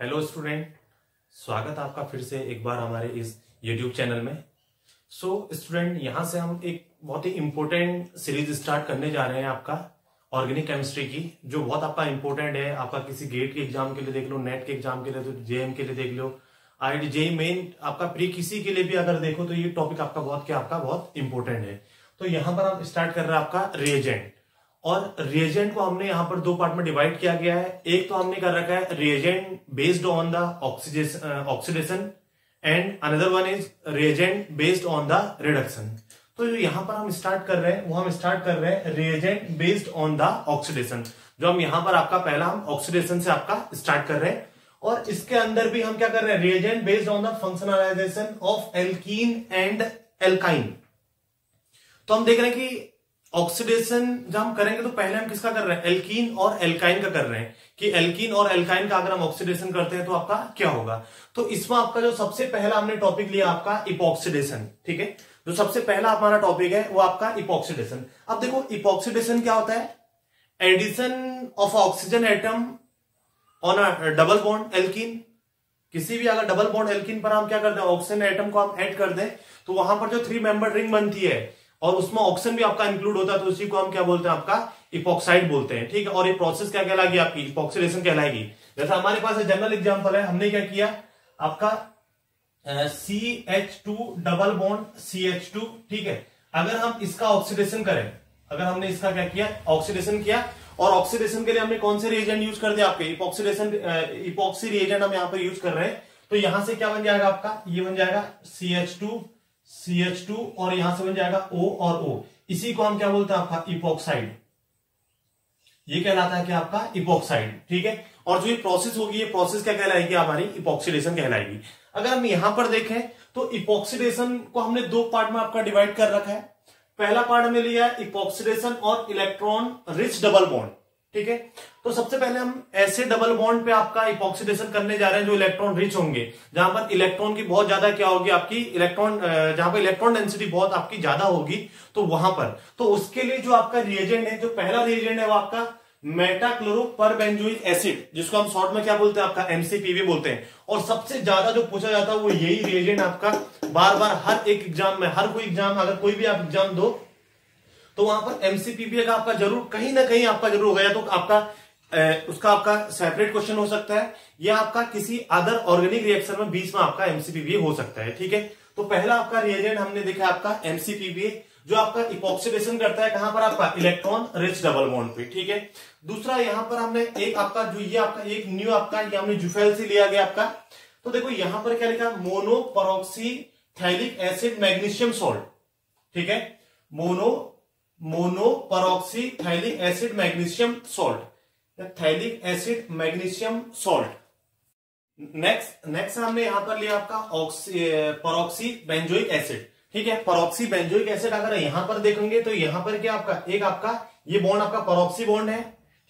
Hello student, स्वागत है आपका फिर से एक बार हमारे इस YouTube चैनल में। स्टूडेंट, यहाँ से हम एक बहुत ही इंपॉर्टेंट सीरीज स्टार्ट करने जा रहे हैं आपका ऑर्गेनिक केमिस्ट्री की, जो बहुत आपका इंपॉर्टेंट है। आपका किसी गेट के एग्जाम के लिए देख लो, नेट के एग्जाम के लिए, तो जेएम के लिए देख लो, आई जेई मेन आपका प्री किसी के लिए भी अगर देखो तो ये टॉपिक आपका बहुत इंपॉर्टेंट है। तो यहाँ पर हम स्टार्ट कर रहे हैं आपका रिएजेंट, और रिएजेंट को हमने यहाँ पर दो पार्ट में डिवाइड किया गया है। एक तो हमने कर रखा है reagent based on the oxidation and another one is reagent based on the reduction. तो जो यहाँ पर हम स्टार्ट कर रहे हैं वो हम स्टार्ट कर रहे हैं reagent based on the oxidation. जो हम यहाँ पर आपका पहला हम ऑक्सीडेशन से आपका स्टार्ट कर रहे हैं, और इसके अंदर भी हम क्या कर रहे हैं, reagent based on the functionalization of alkene and alkyne. तो हम देख रहे हैं कि ऑक्सीडेशन जब हम करेंगे तो पहले हम किसका कर रहे हैं, एल्कीन और एल्काइन का कर रहे हैं, कि एल्कीन और एल्काइन का अगर हम ऑक्सीडेशन करते हैं तो आपका क्या होगा। तो इसमें आपका जो सबसे पहला हमने टॉपिक लिया आपका इपॉक्सीडेशन। ठीक है, जो सबसे पहला हमारा टॉपिक है वो आपका इपॉक्सीडेशन। अब देखो इपॉक्सीडेशन क्या होता है, addition of oxygen atom on a double bond alkene. किसी भी अगर डबल बॉन्ड एल्कीन पर हम क्या करते हैं, ऑक्सीजन एटम को हम ऐड कर दें तो वहां पर जो 3 मेंबर रिंग बनती है और उसमें ऑक्सीजन भी आपका इंक्लूड होता है, तो उसी को हम क्या बोलते हैं, आपका इपॉक्साइड बोलते हैं। ठीक है, और ये प्रोसेस क्या कहलाएगी, आपकी इपॉक्सीडेशन कहलाएगी। जैसे हमारे पास जनरल एग्जांपल है, हमने क्या किया आपका CH2 डबल बॉन्ड CH2। ठीक है, अगर हम इसका ऑक्सीडेशन करें, अगर हमने इसका क्या किया, ऑक्सीडेशन किया, और ऑक्सीडेशन के लिए हमने कौन से रिएजेंट यूज कर दिया, आपके इपॉक्सी रिएजेंट हम यहां पर यूज कर रहे हैं। तो यहां से क्या बन जाएगा आपका, ये बन जाएगा CH2 और यहां से बन जाएगा O और O। इसी को हम क्या बोलते हैं, आपका इपॉक्साइड। ये कहलाता है कि आपका इपॉक्साइड। ठीक है, और जो ये प्रोसेस होगी, ये प्रोसेस क्या कहलाएगी, हमारी इपॉक्सीडेशन कहलाएगी। अगर हम यहां पर देखें तो इपॉक्सीडेशन को हमने दो पार्ट में आपका डिवाइड कर रखा है। पहला पार्ट में लिया है इपॉक्सीडेशन और इलेक्ट्रॉन रिच डबल बॉन्ड। ठीक है, तो सबसे पहले हम ऐसे डबल बॉन्ड पे आपका इपॉक्सीडेशन करने जा रहे हैं जो इलेक्ट्रॉन रिच होंगे, जहां पर इलेक्ट्रॉन की बहुत ज्यादा क्या होगी, आपकी इलेक्ट्रॉन, जहां पर इलेक्ट्रॉन डेंसिटी बहुत आपकी ज्यादा होगी, तो वहां पर तो उसके लिए जो आपका रिएजेंट है, जो पहला रिएजेंट है वो आपका मेटाक्लोरोपरबेंजोइक एसिड, जिसको हम शॉर्ट में क्या बोलते हैं, आपका MCPB बोलते हैं। और सबसे ज्यादा जो पूछा जाता है वो यही रिएजेंट आपका बार बार हर एक एग्जाम में, हर कोई एग्जाम, अगर कोई भी आप एग्जाम दो तो वहां पर MCPB का आपका जरूर कहीं ना कहीं आपका जरूर होगा, या तो आपका उसका आपका सेपरेट क्वेश्चन हो सकता है, या आपका किसी अदर ऑर्गेनिक रिएक्शन में बीच में आपका MCPB हो सकता है। ठीक है, तो पहला आपका रिएजेंट हमने देखा आपका MCPB, जो आपका इपॉक्सीडेशन करता है कहां पर, आपका इलेक्ट्रॉन रिच डबल बॉन्ड पे। ठीक है, दूसरा यहां पर हमने एक आपका जो ये आपका एक न्यू आपका ये हमने जुफेल से लिया गया आपका। तो देखो यहां पर क्या लिखा, मोनोपरॉक्सीथैलिक एसिड मैग्नीशियम सॉल्ट। ठीक है, monoperoxyphthalic acid magnesium salt, phthalic acid magnesium salt. Next हमने यहां पर लिया आपका परॉक्सी बेंजोइक एसिड। ठीक है, परॉक्सी बेंजोइक एसिड अगर यहां पर देखेंगे तो यहां पर क्या आपका एक आपका ये बॉन्ड आपका परॉक्सी बॉन्ड है।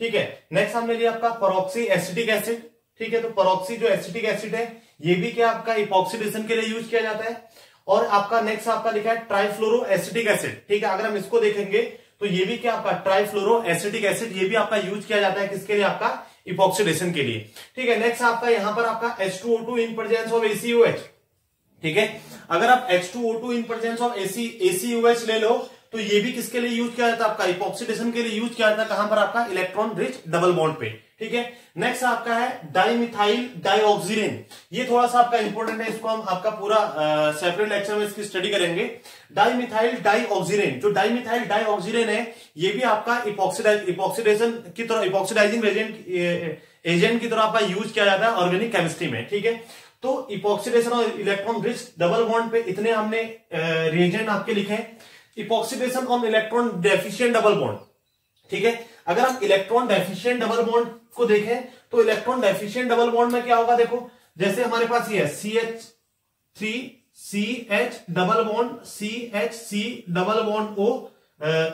ठीक है, नेक्स्ट हमने लिया आपका परॉक्सी एसिटिक एसिड। ठीक है, तो परॉक्सी जो एसिटिक एसिड है ये भी क्या आपका इपॉक्सीडेशन के लिए यूज किया जाता है। और आपका नेक्स्ट आपका लिखा है ट्राइफ्लोरो एसिटिक एसिड। ठीक है, अगर हम इसको देखेंगे तो ये भी क्या आपका ट्राइफ्लोरो एसिटिक एसिड, ये भी आपका यूज किया जाता है किसके लिए, आपका इपॉक्सीडेशन के लिए। ठीक है, नेक्स्ट आपका यहां पर आपका H2O2 in presence of ACOH। ठीक है, अगर आप H2O2 in presence of ACOH ले लो तो ये भी किसके लिए यूज किया जाता है, आपका इपॉक्सीडेशन के लिए यूज किया जाता है, कहां पर, आपका इलेक्ट्रॉन रिच डबल बॉन्ड पे। ठीक है, नेक्स्ट आपका है डाइमिथाइल डाइऑक्सीरेन। ये थोड़ा सा आपका इंपॉर्टेंट है, इसको हम आपका पूरा सेपरेट लेक्चर में इसकी स्टडी करेंगे। डाइमिथाइल डाइऑक्सीरेन, जो डाइमिथाइल डाइऑक्सीरेन है ये भी आपका इपॉक्सीडेशन की तरह, इपॉक्सीडाइजिंग एजेंट की तरह आपका यूज किया जाता है ऑर्गेनिक केमिस्ट्री में। ठीक है, तो इपॉक्सीडेशन और इलेक्ट्रॉन रिच डबल बॉन्ड पे इतने हमने रिएजेंट आपके लिखे हैं। Epoxidation on electron deficient double bond. ठीक है, अगर हम इलेक्ट्रॉन डेफिशिएंट डबल बॉन्ड को देखें तो इलेक्ट्रॉन डेफिशिएंट डबल बॉन्ड में क्या होगा, देखो जैसे हमारे पास ये है CH3CH double bond CHC double bond O।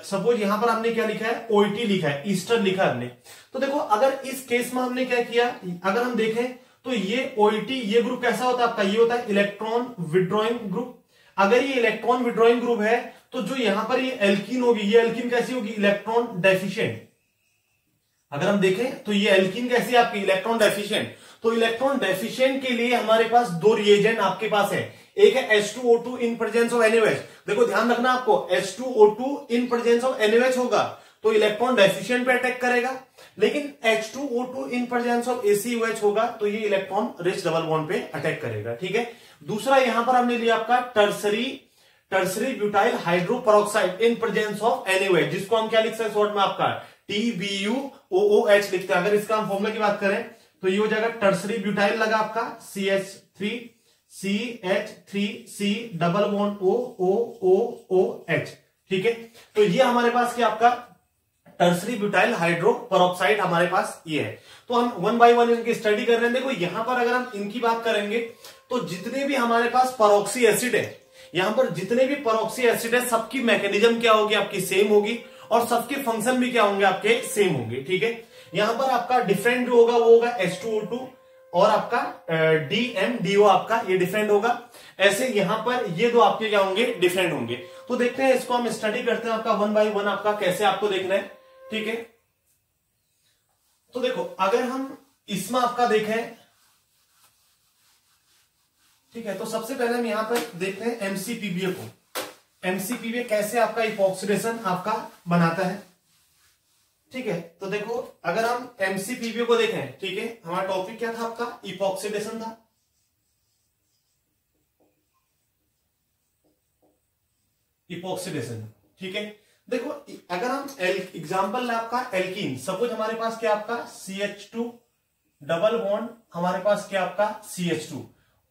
Suppose यहां पर हमने क्या लिखा है, OIT लिखा है, ईस्टर लिखा है हमने। तो देखो अगर इस केस में हमने क्या किया, अगर हम देखें तो ये OIT ये ग्रुप कैसा होता है आपका, ये होता है इलेक्ट्रॉन विड्रॉइंग ग्रुप। अगर ये इलेक्ट्रॉन विड्रॉइंग ग्रुप है तो जो यहां पर ये एल्कीन होगी, ये एल्कीन कैसी होगी, इलेक्ट्रॉन डेफिशिएंट। अगर हम देखें तो ये एल्कीन कैसी है आपकी, इलेक्ट्रॉन डेफिशिएंट। तो इलेक्ट्रॉन डेफिशिएंट के लिए हमारे पास दो रिएजेंट आपके पास है, एक है H2O2 in presence of NaOH। देखो ध्यान रखना आपको, H2O2 in presence of NaOH होगा तो इलेक्ट्रॉन डेफिशिएंट पे अटैक करेगा, लेकिन H2O2 in presence of ACOH होगा तो ये इलेक्ट्रॉन रिच डबल बॉन्ड पे अटैक करेगा। ठीक है, दूसरा यहां पर हमने लिया आपका tertiary butyl hydro peroxide in presence of NaOH, जिसको हम क्या लिख सकते हैं शॉर्ट में आपका TBuOOH लिखते हैं। अगर इसका हम फॉर्मूला की बात करें तो ये हो जाएगा टर्सरी ब्यूटाइल लगा आपका CH3C डबल बॉन्ड OOOH। ठीक है, तो ये हमारे पास क्या आपका टर्सरी ब्यूटाइल हाइड्रो पेरोक्साइड हमारे पास ये है। तो हम वन बाय वन इनकी स्टडी कर रहे हैं। देखो यहां पर अगर हम इनकी बात करेंगे तो जितने भी हमारे पास पेरोक्सी एसिड है, यहां पर जितने भी पेरोक्सी एसिड है सबकी मैकेनिज्म क्या होगी आपकी सेम होगी और सबके फंक्शन भी क्या होंगे आपके सेम होंगे। ठीक है, यहां पर आपका डिफरेंट जो होगा वो होगा H2O2 और आपका DMDO आपका ये डिफरेंट होगा। ऐसे यहां पर ये दो आपके क्या होंगे डिफरेंट होंगे। तो देखते हैं इसको हम स्टडी करते हैं आपका वन बाय वन आपका कैसे आपको देखना है। ठीक है, तो देखो अगर हम इसमें आपका देखें, ठीक है, तो सबसे पहले हम यहां पर देखते हैं MCPBA को। MCPBA कैसे आपका इपॉक्सीडेशन आपका बनाता है। ठीक है, तो देखो अगर हम MCPBA को देखें, ठीक है, हमारा टॉपिक क्या था आपका इपॉक्सीडेशन था। इपॉक्सीडेशन, ठीक है, देखो अगर हम एग्जांपल आपका एल्कीन, सपोज हमारे पास क्या आपका CH2 डबल बॉन्ड, हमारे पास क्या आपका CH2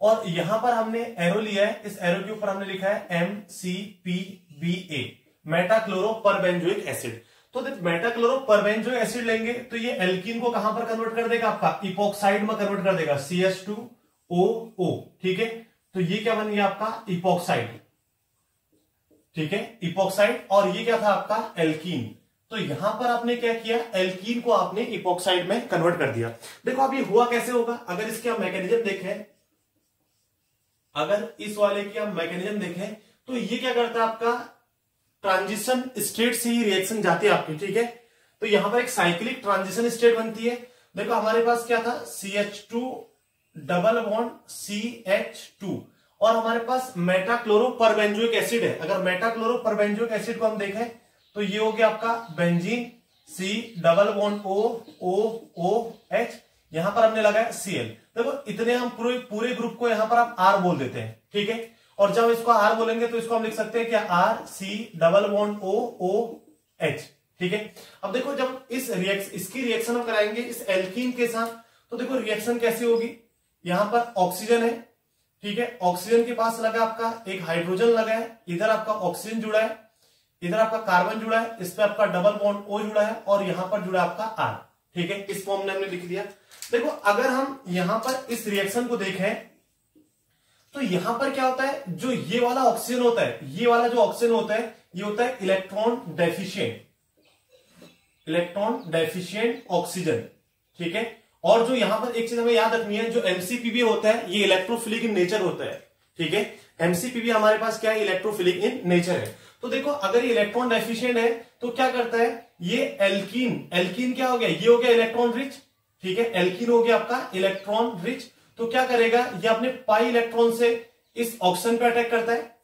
और यहां पर हमने एरो लिया है, इस एरो के ऊपर हमने लिखा है MCPBA मेटाक्लोरोपरबेंजोइक एसिड। तो मेटाक्लोरोपरबेंजोइक एसिड लेंगे तो ये एल्कीन को कहां पर कन्वर्ट कर देगा आपका इपॉक्साइड में कन्वर्ट कर देगा CH2OO। ठीक है, तो ये क्या बन गया आपका इपॉक्साइड। ठीक है, इपॉक्साइड, और ये क्या था आपका एल्कीन। तो यहां पर आपने क्या किया, एल्कीन को आपने इपॉक्साइड में कन्वर्ट कर दिया। देखो अब ये हुआ कैसे होगा, अगर इसके हम मैकेनिज्म देखें, अगर इस वाले की हम मैकेनिज्म देखें तो ये क्या करता है आपका ट्रांजिशन स्टेट से ही रिएक्शन जाती है आपकी। ठीक है, तो यहां पर एक साइक्लिक ट्रांजिशन स्टेट बनती है। देखो हमारे पास क्या था CH2 डबल बॉन्ड CH2 और हमारे पास मेटाक्लोरोपरबेंजोइक एसिड है। अगर मेटाक्लोरोपरबेंजोइक एसिड को हम देखें तो ये हो गया आपका benzene C double bond OOH, यहां पर हमने लगाया Cl। देखो इतने हम पूरे ग्रुप को यहां पर हम R बोल देते हैं। ठीक है, और जब इसको R बोलेंगे तो इसको हम लिख सकते हैं क्या RC डबल बॉन्ड OOH। ठीक है, अब देखो जब इसकी रिएक्शन हम कराएंगे इस एल्कीन के साथ तो देखो रिएक्शन कैसी होगी, यहां पर ऑक्सीजन है। ठीक है, ऑक्सीजन के पास लगा आपका एक हाइड्रोजन लगा है, इधर आपका ऑक्सीजन जुड़ा है, इधर आपका कार्बन जुड़ा है, इस पे आपका डबल बॉन्ड O जुड़ा है और यहां पर जुड़ा आपका R। ठीक है, इस फॉर्म में हमने लिख दिया। देखो अगर हम यहां पर इस रिएक्शन को देखें तो यहां पर क्या होता है, जो ये वाला ऑक्सीजन होता है, ये वाला जो ऑक्सीजन होता है ये होता है इलेक्ट्रॉन डेफिशिएंट ऑक्सीजन। ठीक है, और जो यहां पर एक चीज हमें याद रखनी है, जो MCPBA होता है ये इलेक्ट्रोफिलिक इन नेचर होता है। ठीक है, MCPBA हमारे पास क्या है, इलेक्ट्रोफिलिक इन नेचर है। तो देखो अगर ये इलेक्ट्रॉन डेफिशिएंट है तो क्या करता है, ये एल्कीन क्या हो गया, ये हो गया इलेक्ट्रॉन रिच। ठीक है, एल्कीन हो गया आपका इलेक्ट्रॉन रिच, तो क्या करेगा, ये अपने पाई इलेक्ट्रॉन से इस ऑक्सीजन पे अटैक करता है।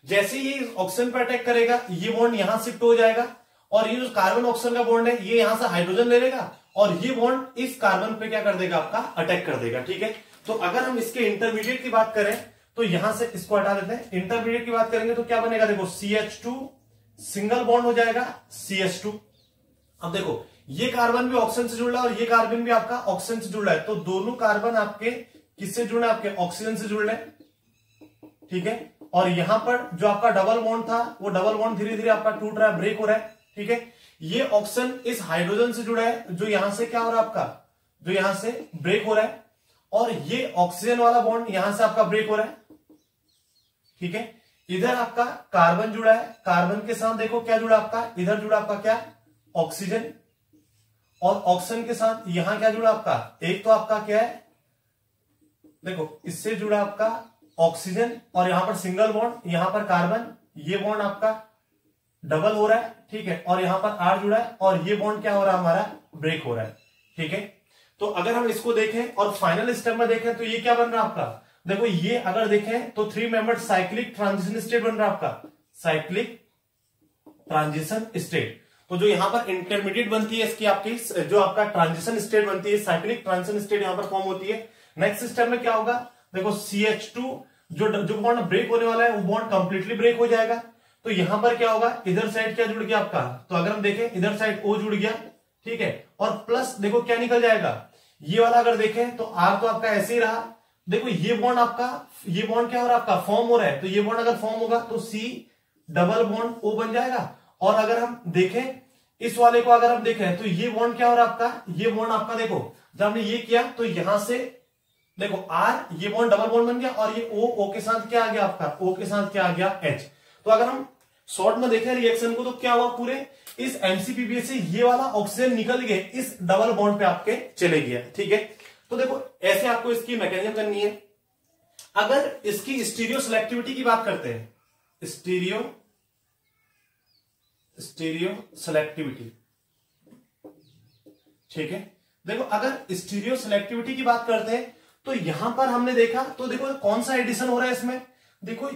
जैसे ही ये ऑक्सीजन पे अटैक करेगा ये बॉन्ड यहां शिफ्ट हो जाएगा और ये जो कार्बन ऑक्सीजन का बॉन्ड है ये यहां से हाइड्रोजन ले लेगा और ये बॉन्ड इस कार्बन पे क्या कर देगा आपका अटैक कर देगा। ठीक है, तो अगर हम इसके इंटरमीडिएट की बात करें तो यहां से इसको हटा देते हैं, इंटरमीडिएट की बात करेंगे तो क्या बनेगा, देखो CH2 सिंगल बॉन्ड हो जाएगा CH2। अब देखो ये कार्बन भी ऑक्सीजन से जुड़ रहा है और ये कार्बन भी आपका ऑक्सीजन से जुड़ रहा है, तो दोनों कार्बन आपके किससे जुड़ रहे हैं, आपके ऑक्सीजन से जुड़ रहे हैं। ठीक है, और यहां पर जो आपका डबल बॉन्ड था वो डबल बॉन्ड धीरे धीरे आपका टूट रहा है, ब्रेक हो रहा है। ठीक है, ये ऑक्सीजन इस हाइड्रोजन से जुड़ा है जो यहां से क्या हो रहा है आपका, जो यहां से ब्रेक हो रहा है, और ये ऑक्सीजन वाला बॉन्ड यहां से आपका ब्रेक हो रहा है। ठीक है, इधर आपका कार्बन जुड़ा है, कार्बन के साथ देखो क्या जुड़ा आपका, इधर जुड़ा आपका क्या ऑक्सीजन, और ऑक्सीजन के साथ यहां क्या जुड़ा आपका, एक तो आपका क्या है, देखो इससे जुड़ा आपका ऑक्सीजन और यहां पर सिंगल बॉन्ड, यहां पर कार्बन, ये बॉन्ड आपका डबल हो रहा है, ठीक है, और यहां पर R जुड़ा है और ये बॉन्ड क्या हो रहा है हमारा, ब्रेक हो रहा है, ठीक है। तो अगर हम इसको देखें और फाइनल स्टेप में देखें तो ये क्या बन रहा है आपका, देखो ये अगर देखें तो 3 मेंबर्ड साइक्लिक ट्रांजिशन स्टेट बन रहा है आपका, साइक्लिक ट्रांजिशन स्टेट। तो जो यहां पर इंटरमीडिएट बनती है इसकी आपकी जो आपका ट्रांजिशन स्टेट बनती है, साइक्लिक ट्रांजिशन स्टेट यहां पर फॉर्म होती है। नेक्स्ट स्टेप में क्या होगा, देखो CH2 जो बॉन्ड ब्रेक होने वाला है वो बॉन्ड कंप्लीटली ब्रेक हो जाएगा। तो यहां पर क्या होगा, इधर साइड क्या जुड़ गया आपका, तो अगर हम देखें इधर साइड O जुड़ गया, ठीक है, और प्लस देखो क्या निकल जाएगा, ये वाला अगर देखें तो R तो आपका ऐसे ही रहा। देखो ये बॉन्ड आपका, ये बॉन्ड क्या हो रहा है आपका, फॉर्म हो रहा है। तो ये बॉन्ड अगर फॉर्म होगा तो C डबल बॉन्ड O बन जाएगा। और अगर हम देखें इस वाले को, अगर हम देखें तो ये बॉन्ड क्या हो रहा है आपका, ये बॉन्ड आपका देखो जब हमने ये किया तो यहां से देखो R, ये बॉन्ड डबल बॉन्ड बन गया और ये O के साथ क्या आ गया आपका, O के साथ क्या आ गया H। तो अगर हम शॉर्ट में देखें रिएक्शन को तो क्या हुआ, पूरे इस MCPBA से ये वाला ऑक्सीजन निकल गए इस डबल बॉन्ड पे आपके चले गया, ठीक है। तो देखो ऐसे आपको इसकी मैकेनिज्म करनी है। अगर इसकी स्टीरियो सेलेक्टिविटी की बात करते हैं, स्टीरियो सेलेक्टिविटी, ठीक है। देखो अगर स्टीरियो सेलेक्टिविटी की बात करते हैं तो यहां पर हमने देखा तो देखो कौन सा एडिशन हो रहा है इसमें, देखो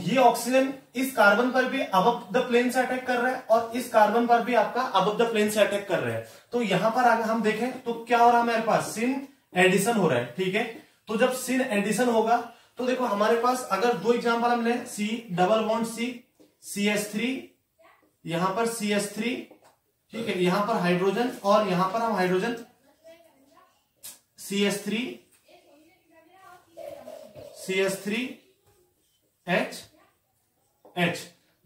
ये ऑक्सीजन इस कार्बन पर भी अबव द प्लेन से अटैक कर रहा है और इस कार्बन पर भी आपका अबव द प्लेन से अटैक कर रहा है। तो यहां पर अगर हम देखें तो क्या हो रहा है हमारे पास, सिन एडिशन हो रहा है, ठीक है। तो जब सिन एडिशन होगा तो देखो हमारे पास अगर 2 एग्जांपल हम लें, C double bond C, CH3, यहां पर CH3, ठीक है, यहां पर हाइड्रोजन और यहां पर हम हाइड्रोजन CH3 H,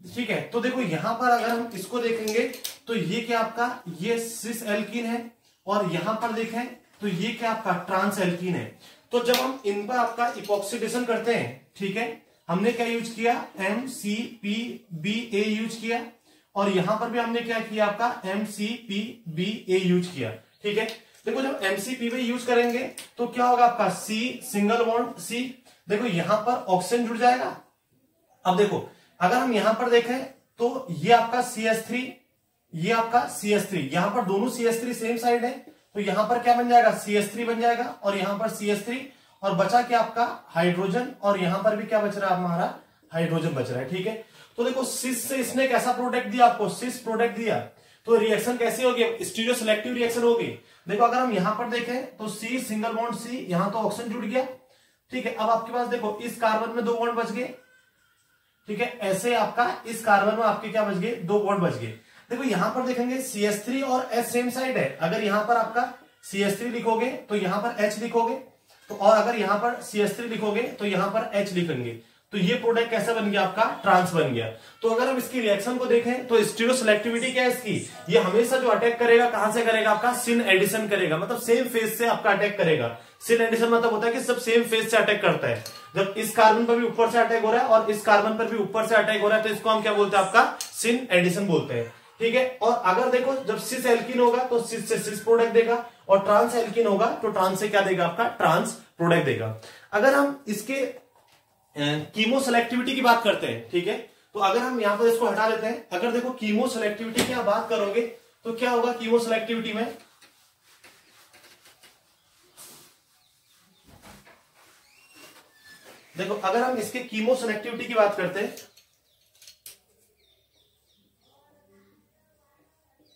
ठीक है। तो देखो यहां पर अगर हम इसको देखेंगे तो ये क्या आपका, ये सिस एल्कीन है और यहां पर देखें तो ये क्या आपका ट्रांस एल्कीन है। तो जब हम इन पर आपका इपॉक्सीडेशन करते हैं, ठीक है, हमने क्या यूज किया, MCPBA यूज किया और यहां पर भी हमने क्या किया आपका MCPBA यूज किया, ठीक है। देखो जब MCPBA यूज करेंगे तो क्या होगा आपका, C सिंगल बॉन्ड C, देखो यहां पर ऑक्सीजन जुड़ जाएगा। अब देखो अगर हम यहां पर देखें तो ये आपका CH3, ये आपका CH3, यहां पर दोनों CH3 सेम साइड है तो यहां पर क्या बन जाएगा, CH3 बन जाएगा और यहां पर CH3 और बचा क्या आपका हाइड्रोजन और यहां पर भी क्या बच रहा है हमारा, हाइड्रोजन बच रहा है, ठीक है। तो देखो सिस से इसने कैसा प्रोडक्ट दिया आपको, सिस प्रोडक्ट दिया, तो रिएक्शन कैसी होगी, स्टीरियो सिलेक्टिव रिएक्शन होगी। देखो अगर हम यहां पर देखें तो C सिंगल बॉन्ड C, यहां तो ऑक्सीजन जुड़ गया, ठीक है। अब आपके पास देखो इस कार्बन में 2 बॉन्ड बच गए, ठीक है, ऐसे आपका इस कार्बन में आपके क्या बच गए, 2 बॉन्ड बच गए। देखो यहां पर देखेंगे CH3 और H सेम साइड है, अगर यहां पर आपका CH3 लिखोगे तो यहां पर H लिखोगे, तो और अगर यहां पर CH3 लिखोगे तो यहां पर H लिखेंगे, तो ये प्रोडक्ट कैसा बन गया आपका, ट्रांस बन गया। तो अगर हम इसकी रिएक्शन को देखें तो स्टीरियो सेलेक्टिविटी क्या है इसकी, ये हमेशा जो अटैक करेगा कहां से करेगा आपका, सिन एडिशन करेगा, मतलब सेम फेज से आपका अटैक करेगा। सिन एडिशन मतलब होता है कि सब सेम फेज से अटैक करता है, जब इस कार्बन पर भी ऊपर से अटैक हो रहा है और इस कार्बन पर भी ऊपर से अटैक हो रहा है तो इसको हम क्या बोलते हैं, आपका सिन एडिशन बोलते हैं, ठीक है। और अगर देखो जब सिस एल्कीन होगा तो सिस से सिस प्रोडक्ट देगा और ट्रांस एल्कीन होगा तो ट्रांस से क्या देगा आपका, ट्रांस प्रोडक्ट देगा। अगर हम इसके कीमो सेलेक्टिविटी की बात करते हैं, ठीक है, तो अगर हम यहां पर इसको हटा देते हैं, अगर देखो कीमो सेलेक्टिविटी की आप बात करोगे तो क्या होगा कीमो सेलेक्टिविटी में, देखो अगर हम इसके कीमो सेलेक्टिविटी की बात करते हैं,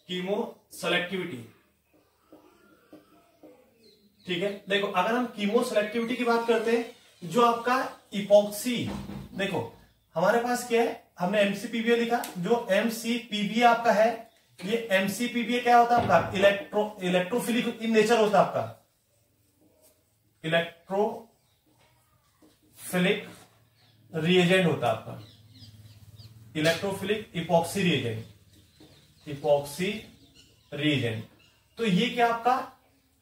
कीमो सेलेक्टिविटी, ठीक है। देखो अगर हम कीमो सेलेक्टिविटी की बात करते हैं, जो आपका इपॉक्सी, देखो हमारे पास क्या है, हमने MCPBA लिखा, जो MCPBA आपका है, ये MCPBA क्या होता है आपका, इलेक्ट्रोफिलिक इन नेचर होता है आपका, इलेक्ट्रोफिलिक रिएजेंट होता है आपका, electrophilic epoxy reagent, epoxy reagent. तो ये क्या आपका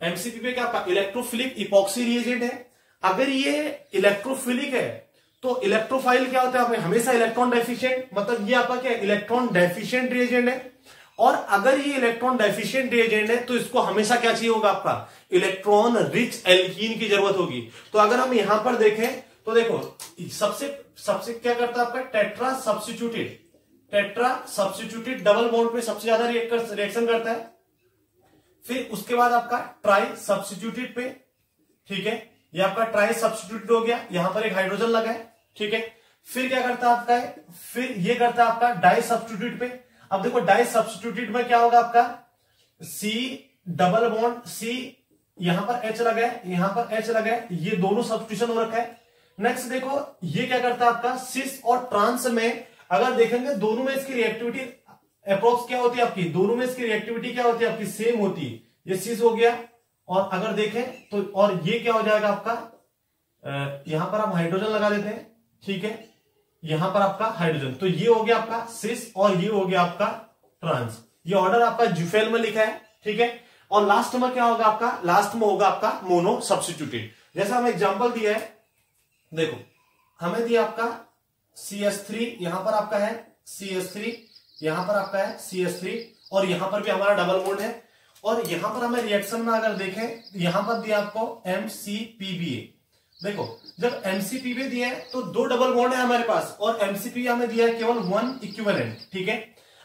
MCPBA क्या आपका इलेक्ट्रोफिलिक इपॉक्सी रिएजेंट है। अगर ये इलेक्ट्रोफिलिक है तो इलेक्ट्रोफाइल क्या होता है, हमेशा इलेक्ट्रॉन डेफिशिएंट, मतलब ये आपका क्या इलेक्ट्रॉन डेफिशिएंट रिएजेंट है। और अगर ये इलेक्ट्रॉन डेफिशिएंट रिएजेंट है तो इसको हमेशा क्या चाहिए होगा, आपका इलेक्ट्रॉन रिच एल्कीन की जरूरत होगी। तो अगर हम यहां पर देखें तो देखो सबसे क्या करता है आपका tetra substituted, tetra substituted double bond पे सबसे ज्यादा रिएक्शन करता है। फिर उसके बाद आपका ट्राई सब्स्टिट्यूटेड पे, ठीक है, ये आपका ट्राई सब्स्टिट्यूटेड हो गया, यहां पर एक हाइड्रोजन लगा है, ठीक है। फिर क्या करता है आपका है, फिर ये करता है आपका डाई सब्स्टिट्यूटेड पे। अब देखो डाई सब्स्टिट्यूटेड में क्या होगा आपका, सी डबल बॉन्ड सी, यहां पर एच लगा है, यहां पर एच लगा है, ये दोनों सब्स्टिट्यूशन हो रखा है। नेक्स्ट देखो ये क्या करता है आपका, सिस और ट्रांस में अगर देखेंगे दोनों में इसकी रिएक्टिविटी अप्रोक्स क्या होती है आपकी, दोनों में इसकी रिएक्टिविटी क्या होती है आपकी, सेम होती है। ये सिस हो गया, और अगर देखें तो और ये क्या हो जाएगा आपका, यहां पर आप हाइड्रोजन लगा देते हैं, ठीक है, यहां पर आपका हाइड्रोजन, तो ये हो गया आपका सिस और ये हो गया आपका ट्रांस। ये ऑर्डर आपका जुफेल में लिखा है, ठीक है। और लास्ट में क्या होगा आपका, लास्ट में होगा आपका मोनो सब्स्टिट्यूटेड। जैसा हम एग्जांपल दिया है, देखो हमें दिया आपका CH3, यहां पर आपका है CH3, यहां पर आपका है CH3, और यहां पर भी हमारा डबल बॉन्ड है। और यहां पर हमें रिएक्शन में अगर देखें, यहां पर दिया आपको MCPBA। देखो जब MCPBA दिया है तो दो डबल बॉन्ड है हमारे पास, और MCP हमें दिया है केवल 1 इक्विवेलेंट, ठीक है।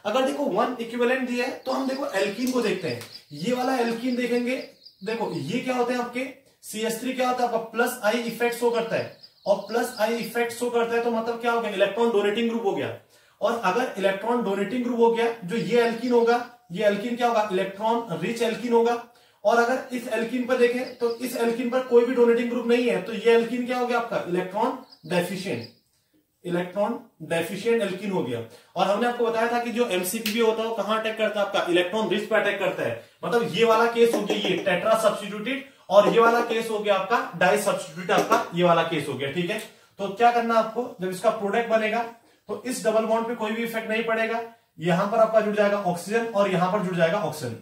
अगर देखो 1 इक्विवेलेंट दिया है तो हम देखो एल्कीन को देखते हैं, ये वाला एल्कीन देखेंगे। देखो ये क्या होते हैं आपके, CH3 क्या होता है आपका प्लस आई इफेक्ट शो करता है, और प्लस आई इफेक्ट शो करता है तो मतलब क्या हो गया, इलेक्ट्रॉन डोनेटिंग ग्रुप हो गया। और अगर इलेक्ट्रॉन डोनेटिंग ग्रुप हो गया, जो ये एल्कीन होगा, ये एल्कीन क्या होगा, इलेक्ट्रॉन रिच एल्कीन होगा। और अगर इस एल्कीन पर देखें तो इस एल्कीन पर कोई भी डोनेटिंग ग्रुप नहीं है, तो ये एल्कीन क्या हो गया आपका, electron deficient, electron deficient alkene हो गया। और हमने आपको बताया था कि जो MCPBA होता है वो कहां अटैक करता है आपका, इलेक्ट्रॉन रिच पे अटैक करता है। मतलब ये वाला केस हो गया ये टेट्रा सब्स्टिट्यूटेड, और ये वाला केस हो गया आपका डाई सब्स्टिट्यूटेड, आपका ये वाला केस हो गया, ठीक है। तो क्या करना आपको, जब इसका प्रोडक्ट बनेगा तो इस डबल बॉन्ड पे कोई भी इफेक्ट नहीं पड़ेगा, यहां पर आपका जुड़ जाएगा ऑक्सीजन और यहां पर जुड़ जाएगा ऑक्सीजन।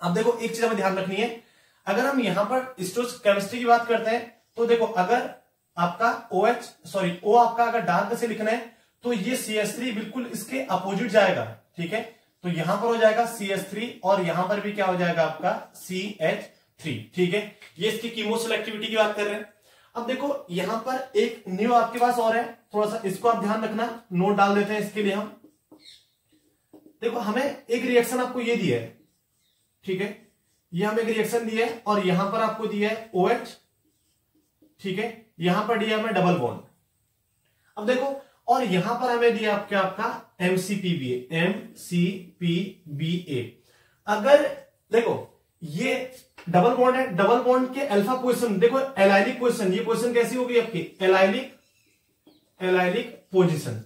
अब देखो एक चीज हमें ध्यान रखनी है, अगर हम यहां पर स्टोइकोकेमिस्ट्री की बात करते हैं तो देखो अगर आपका O आपका अगर डार्क से लिखना है तो ये CH3 बिल्कुल इसके अपोजिट जाएगा, ठीक है। तो यहां पर हो जाएगा CH3 और यहां पर भी क्या हो जाएगा आपका CH3, ठीक है। ये इसकी कीमोसेलेक्टिविटी की बात कर रहे हैं। अब देखो यहां पर एक न्यू आपके पास और है, थोड़ा सा इसको आप ध्यान रखना, नोट डाल देते हैं इसके लिए हम। देखो हमें एक रिएक्शन आपको ये दिया है, ठीक है, ये हमें एक रिएक्शन दिया है, और यहां पर आपको दिया है OH, ठीक है, यहां पर दिया हमें डबल बॉन्ड। अब देखो और यहां पर हमें दिया आपका MCPBA। अगर देखो ये डबल बॉन्ड है, डबल बॉन्ड के अल्फा पोजीशन देखो, एलाइलिक पोजीशन, ये पोजीशन कैसी होगी आपकी, एलाइलिक पोजीशन।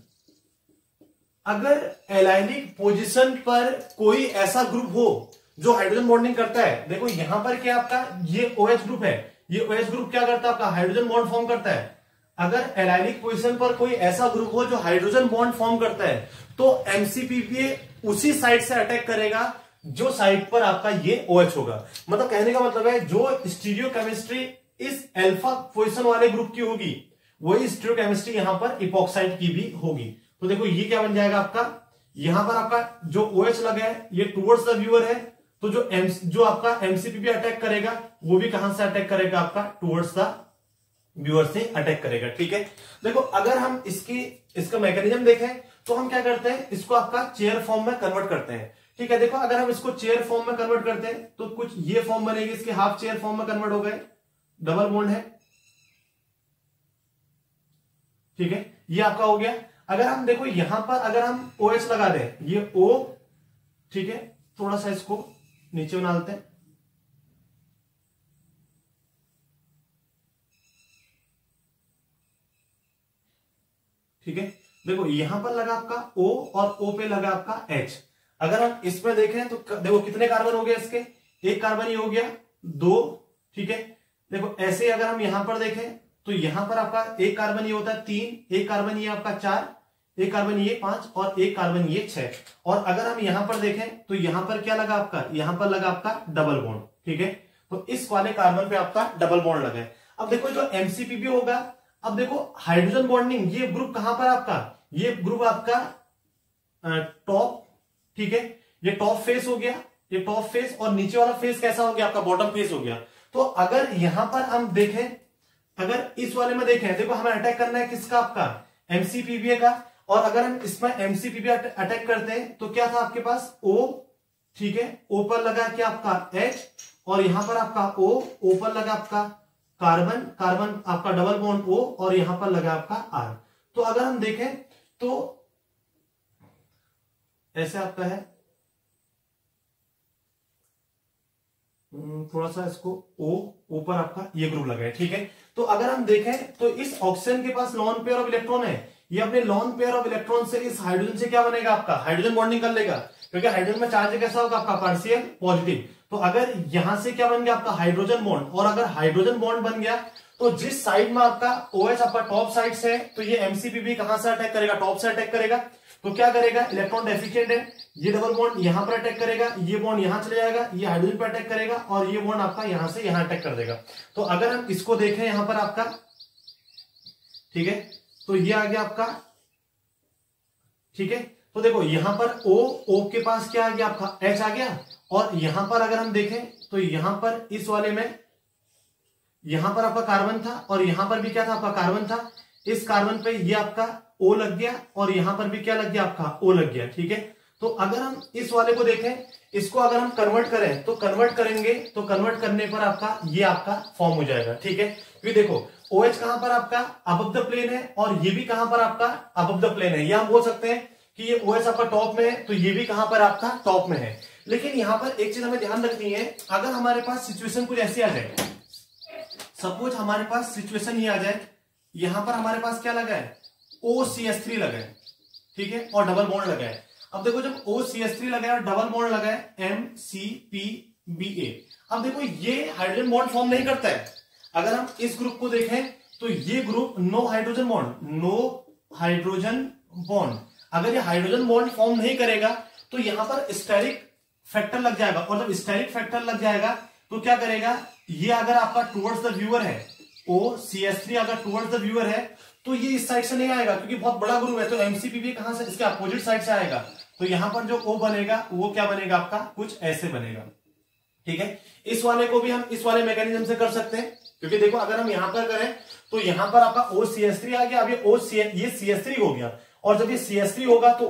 अगर एलाइलिक पोजीशन पर कोई ऐसा ग्रुप हो जो हाइड्रोजन बॉन्डिंग करता है, देखो यहां पर क्या आपका ये OH ग्रुप है, ये OH ग्रुप क्या करता है आपका हाइड्रोजन बॉन्ड फॉर्म करता है। अगर एलाइलिक पोजीशन पर कोई ऐसा ग्रुप हो जो हाइड्रोजन बॉन्ड फॉर्म करता है तो MCPBA उसी साइड से अटैक करेगा जो साइड पर आपका ये OH होगा। मतलब कहने का मतलब है जो स्टीरियोकेमिस्ट्री इस अल्फा पोजीशन वाले ग्रुप की होगी वही स्टीरियोकेमिस्ट्री यहां पर इपॉक्साइड की भी होगी। तो देखो ये क्या बन जाएगा आपका, यहां पर आपका जो OH लगा है ये टुवर्ड्स द व्यूअर है, तो जो आपका MCPBA अटैक करेगा वो भी कहां से अटैक करेगा आपका, टुवर्ड्स द व्यूअर से अटैक करेगा, ठीक है। देखो अगर हम इसका मैकेनिज्म देखें तो हम क्या करते हैं, इसको आपका चेयर फॉर्म में कन्वर्ट करते हैं, ठीक है। देखो अगर हम इसको चेयर फॉर्म में कन्वर्ट करते हैं तो कुछ ये फॉर्म बनेगी, इसके हाफ चेयर फॉर्म में कन्वर्ट हो गए, डबल बॉन्ड है, ठीक है, ये आपका हो गया। अगर हम देखो यहां पर अगर हम OH लगा दें, ये O, ठीक है, थोड़ा सा इसको नीचे बना लेते हैं, ठीक है। देखो यहां पर लगा आपका O और O पे लगा आपका H। अगर हम इसमें देखें तो देखो कितने कार्बन हो गए इसके, एक कार्बन ही हो गया, 2, ठीक है। देखो ऐसे अगर हम यहां पर देखें तो यहां पर आपका एक कार्बन ये होता है 3, एक कार्बन ये आपका 4, एक कार्बन ये 5 और एक कार्बन ये 6। और अगर हम यहां पर देखें तो यहां पर क्या लगा आपका, यहां पर लगा आपका डबल बॉन्ड, ठीक है। तो इस वाले कार्बन पे आपका डबल बॉन्ड लगा है। अब देखो जो MCPBA होगा, अब देखो हाइड्रोजन बॉन्डिंग, ये ग्रुप कहां पर आपका, ये ग्रुप आपका टॉप, ठीक है, ये टॉप फेस हो गया, ये टॉप फेस, और नीचे वाला फेस कैसा हो गया आपका, बॉटम फेस हो गया। तो अगर यहां पर हम देखें, अगर इस वाले में देखें, देखो हमें अटैक करना है किसका, आपका MCPBA का। और अगर हम इसमें एमसीपीबी अटैक करते हैं तो क्या था आपके पास O, ठीक है, O पर लगा क्या आपका H, और यहां पर आपका O पर लगा आपका कार्बन, कार्बन आपका डबल बॉन्ड O, और यहां पर लगा आपका R। तो अगर हम देखें तो ऐसे आपका है, थोड़ा सा इसको O पर आपका ये ग्रुप लगा है, ठीक है। तो अगर हम देखें तो इस ऑक्सीजन के पास लॉन पेयर ऑफ इलेक्ट्रॉन है, ये अपने लॉन पेयर ऑफ इलेक्ट्रॉन से इस हाइड्रोजन से क्या बनेगा आपका हाइड्रोजन बॉन्डिंग कर लेगा, क्योंकि हाइड्रोजन में चार्ज कैसा होगा आपका पार्शियल पॉजिटिव। तो अगर यहां से क्या बन गया आपका हाइड्रोजन बॉन्ड, और अगर हाइड्रोजन बॉन्ड बन गया तो जिस साइड में आपका OH आपका टॉप साइड से है, तो ये एमसीपीबी कहां से अटैक करेगा, टॉप से अटैक करेगा। तो क्या करेगा, इलेक्ट्रॉन डेफिशिएंट है, ये डबल बॉन्ड यहां पर अटैक करेगा, ये बॉन्ड यहां चले जाएगा, ये हाइड्रोजन पर अटैक करेगा, और ये बॉन्ड आपका यहां से यहां अटैक कर देगा। तो अगर हम इसको देखें यहां पर आपका, ठीक है, तो ये आ गया आपका, ठीक है। तो देखो यहां पर O के पास क्या आ गया आपका H आ गया, और यहां पर अगर हम देखें तो यहां पर इस वाले में यहां पर आपका कार्बन था, और यहां पर भी क्या था आपका कार्बन था। इस कार्बन पे ये आपका O लग गया, और यहां पर भी क्या लग गया आपका O लग गया, ठीक है। तो अगर हम इस वाले को देखें, इसको अगर हम कन्वर्ट करें तो कन्वर्ट करेंगे, तो कन्वर्ट करने पर आपका ये आपका फॉर्म हो जाएगा, ठीक है। क्योंकि देखो OH कहां पर आपका अबव द प्लेन है, और ये भी कहां पर आपका अबव द प्लेन है। ये हम बोल सकते हैं कि ये OH आपका टॉप में है, तो ये भी कहां पर आपका टॉप में है। लेकिन यहां पर एक चीज हमें ध्यान रखनी है, अगर हमारे पास सिचुएशन कुछ ऐसी आ जाए, सपोज हमारे पास सिचुएशन ये आ जाए, यहां पर हमारे पास क्या लगा है OCH3 लगा है, ठीक है, और डबल बॉन्ड लगा है। अब देखो जब OCH3 लगा है और डबल बॉन्ड लगा है MCPBA, अब देखो ये हाइड्रोजन बॉन्ड फॉर्म नहीं करता है। अगर हम इस ग्रुप को देखें तो ये group no hydrogen bond, no hydrogen bond, अगर ये हाइड्रोजन बॉन्ड फॉर्म नहीं करेगा तो यहां पर स्टेरिक फैक्टर लग जाएगा, और जब स्टेरिक फैक्टर लग जाएगा तो क्या करेगा, ये अगर आपका टुवर्ड्स द व्यूअर है, OCH3 अगर टुवर्ड्स द व्यूअर है तो ये इस साइड से नहीं आएगा, क्योंकि बहुत बड़ा ग्रुप है। तो एमसीपीबी कहां से, इसके अपोजिट साइड से आएगा। तो यहां पर जो O बनेगा वो क्या बनेगा आपका, कुछ ऐसे बनेगा, ठीक है। इस वाले को भी हम इस वाले मैकेनिज्म से कर सकते हैं, क्योंकि देखो अगर हम यहां पर करें तो यहां पर आपका OCH3 आ गया, अब ये CH3 हो गया, और जब ये CH3 होगा तो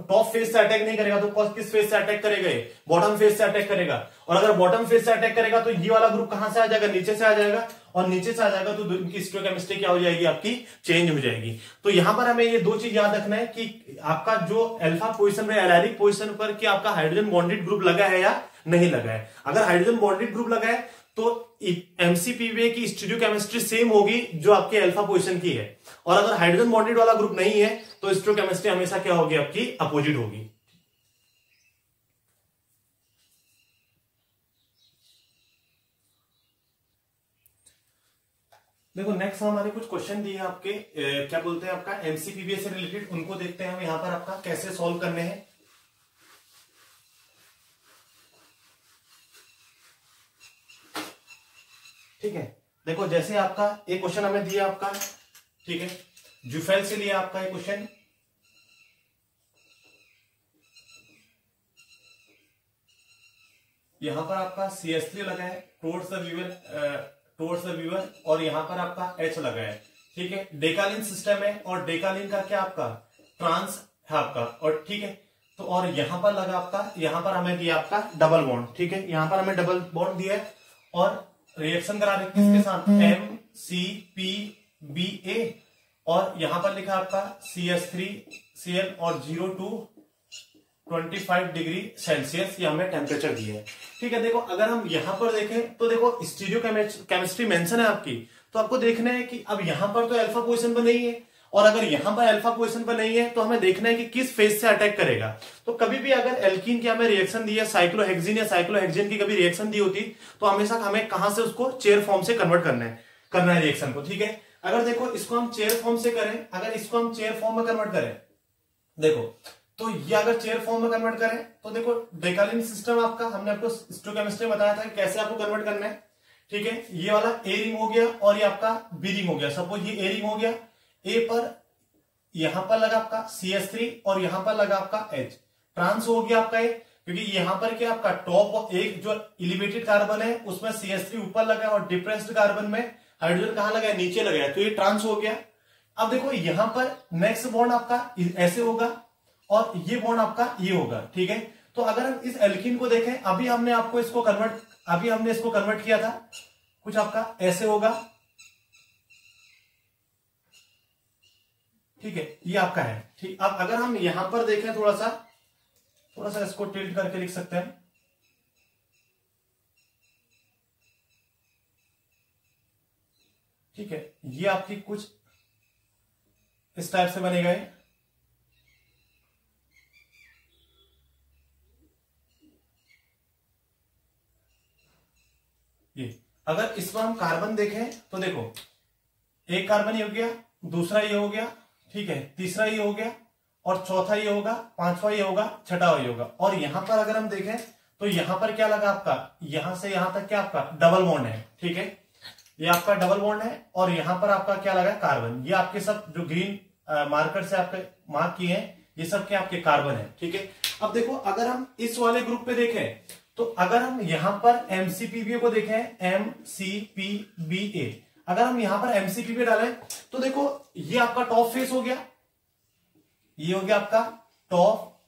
टॉप फेज से अटैक नहीं करेगा, तो किस फेज से अटैक करेगा, ये बॉटम फेज से अटैक करेगा। और अगर बॉटम फेज से अटैक करेगा तो ये वाला ग्रुप कहां से आ जाएगा, नीचे से आ जाएगा, और नीचे से आ जाएगा तो इनकी स्टोइकोकेमिस्ट्री क्या हो जाएगी आपकी, चेंज हो जाएगी। तो यहां पर हमें ये दो चीज याद रखना है कि आपका जो अल्फा पोजीशन में एलायरिक पोजीशन पर कि आपका हाइड्रोजन बॉन्डेड ग्रुप लगा है या नहीं लगा है। अगर हाइड्रोजन बॉन्डेड ग्रुप लगा है तो एमसीपीबी की स्टीरियोकेमिस्ट्री सेम होगी जो आपके अल्फा पोजीशन की है, और अगर हाइड्रोजन बॉन्डेड वाला ग्रुप नहीं है तो स्टीरियोकेमिस्ट्री हमेशा क्या होगी आपकी, अपोजिट होगी। देखो नेक्स्ट हमारे कुछ क्वेश्चन दिए आपके क्या बोलते हैं आपका एमसीपीबी से रिलेटेड, उनको देखते हैं हम यहां पर आपका कैसे सॉल्व करने हैं। ठीक है, देखो जैसे आपका एक क्वेश्चन हमें दिया आपका, ठीक है, जुफेल से लिया आपका एक क्वेश्चन, यहां पर आपका CH3 लगा है टुवर्ड्स द व्यूअर, और यहां पर आपका H लगा है, ठीक है। डेकालिन सिस्टम है, और डेकालिन का क्या आपका ट्रांस है आपका, और ठीक है। तो और यहां पर लगा आपका, यहां पर हमें दिया आपका डबल बॉन्ड, ठीक है, यहां पर हमें डबल बॉन्ड दिया है, और रिएक्शन करा रहे किसके साथ, MCPBA, और यहां पर लिखा आपका CH3Cl और 0 to 25 डिग्री सेल्सियस ये हमें टेम्परेचर दिए है, ठीक है। देखो अगर हम यहां पर देखें तो देखो स्टीरियो केमिस्ट्री मेंशन है आपकी, तो आपको देखना है कि अब यहां पर तो अल्फा पोजीशन पर नहीं है, और अगर यहां पर अल्फा पोजीशन पर नहीं है तो हमें देखना है कि किस फेज से अटैक करेगा। तो कभी भी अगर एल्कीन की हमें रिएक्शन दी है, साइक्लोहेक्सिन या साइक्लोहेक्सिन की कभी रिएक्शन दी होती तो हमेशा हमें कहां से उसको चेयर फॉर्म से कन्वर्ट करना है रिएक्शन को, ठीक है। अगर देखो इसको हम चेयर फॉर्म से करें, अगर इसको हम चेयर फॉर्म में कन्वर्ट करें, देखो तो ये अगर चेयर फॉर्म में कन्वर्ट करें तो देखो डेकालिन सिस्टम आपका हमने आपको स्टोइकोकेमिस्ट्री बताया था कैसे आपको कन्वर्ट करना है, ठीक है। ये वाला ए रिंग हो गया और ये आपका बी रिंग हो गया। सपोज ये ए रिंग हो गया, ए पर यहां पर लगा आपका CH3 और यहां पर लगा आपका H, ट्रांस हो गया आपका ए, क्योंकि यहां पर क्या आपका टॉप एक जो एलिवेटेड कार्बन है उसमें CH3 ऊपर लगा है और डिप्रेस्ड कार्बन में हाइड्रोजन कहां लगा है, नीचे लगा है, तो ये ट्रांस हो गया। अब देखो यहां पर नेक्स्ट बॉन्ड आपका ऐसे होगा और ये बॉन्ड आपका ये होगा, ठीक है। तो अगर हम इस एल्कीन को देखें, अभी हमने इसको कन्वर्ट किया था, कुछ आपका ऐसे होगा, ठीक है, ये आपका है, ठीक। अब अगर हम यहां पर देखें थोड़ा सा इसको टिल्ट करके लिख सकते हैं, ठीक है। ये आपकी कुछ इस टाइप से बनेगा ये। अगर इसमें हम कार्बन देखें तो देखो, एक कार्बन ये हो गया, दूसरा ये हो गया, ठीक है, तीसरा ये हो गया, और चौथा ये होगा, पांचवा ये होगा, छठा ये होगा। और यहां पर अगर हम देखें तो यहां पर क्या लगा आपका, यहां से यहां तक क्या आपका डबल बॉन्ड है, ठीक है, ये आपका डबल बॉन्ड है। और यहां पर आपका क्या लगा, कार्बन। ये आपके सब जो ग्रीन मार्कर से आपके मार्क किए हैं, ये सब क्या आपके कार्बन है, ठीक है। अब देखो अगर हम इस वाले ग्रुप पे देखें, तो अगर हम यहां पर एमसीपीबी को देखें, एमसीपीबीए, अगर हम यहां पर एमसीपीबी डालें तो देखो ये आपका टॉप फेस हो गया, ये हो गया आपका टॉप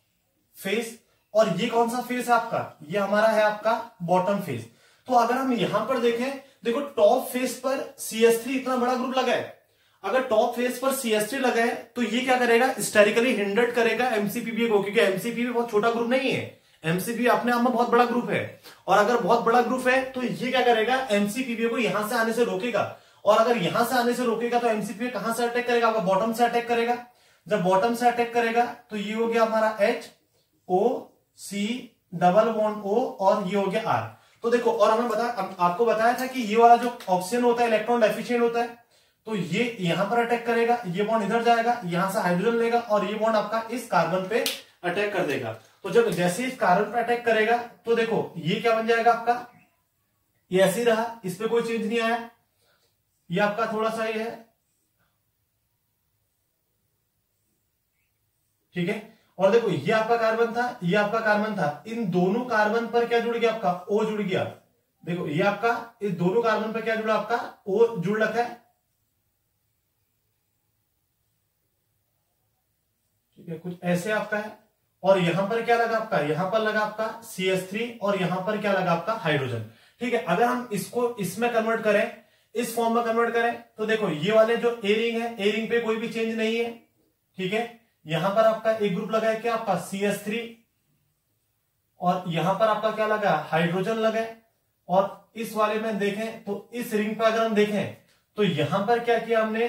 फेस, और ये कौन सा फेस है आपका, ये हमारा है आपका बॉटम फेस। तो अगर हम यहां पर देखें, देखो टॉप फेस पर CH3 इतना बड़ा ग्रुप लगा है, अगर टॉप फेस पर CH3 लगा है तो ये क्या करेगा, स्टेरिकली हिंडर्ड करेगा एमसीपीबी को, क्योंकि एमसीपीबी बहुत छोटा ग्रुप नहीं है, एमसीपीबी अपने आप में बहुत बड़ा ग्रुप है। और अगर बहुत बड़ा ग्रुप है तो ये क्या करेगा, एमसीपीबी को यहां से आने से रोकेगा, और अगर यहां से आने से रोकेगा तो एमसीपीबी कहां से अटैक करेगा, आपका बॉटम से अटैक करेगा। जब बॉटम से अटैक करेगा तो ये हो गया हमारा HOC डबल बॉन्ड O, और ये हो गया R। तो देखो, और हमें आपको बताया था कि ये वाला जो ऑक्सीजन होता है इलेक्ट्रॉन डेफिशिएंट होता है, तो ये यहां पर अटैक करेगा, ये बॉन्ड इधर जाएगा, यहां से हाइड्रोजन लेगा, और ये बॉन्ड आपका इस कार्बन पे अटैक कर देगा। तो जब जैसे इस कार्बन पे अटैक करेगा तो देखो ये क्या बन जाएगा आपका, ये ऐसे ही रहा, इस पे कोई चेंज नहीं आया, ये आपका थोड़ा सा ये है, ठीक है। और देखो ये आपका कार्बन था, ये आपका कार्बन था, इन दोनों कार्बन पर क्या जुड़ गया आपका, O जुड़ गया। देखो ये आपका इस दोनों कार्बन पर क्या जुड़ा आपका, O जुड़ रखा है, ठीक है, कुछ ऐसे आपका है। और यहां पर क्या लगा आपका, यहां पर लगा आपका CH3, और यहां पर क्या लगा आपका हाइड्रोजन, ठीक है। अगर हम इसको इसमें कन्वर्ट करें, इस फॉर्म में कन्वर्ट करें, तो देखो ये वाले जो ए रिंग है, ए रिंग पे कोई भी चेंज नहीं है, ठीक है। यहां पर आपका एक ग्रुप लगा है क्या आपका CH3, और यहां पर आपका क्या लगा, हाइड्रोजन लगा है। और इस वाले में देखें तो इस रिंग पर अगर हम देखें तो यहां पर क्या किया हमने,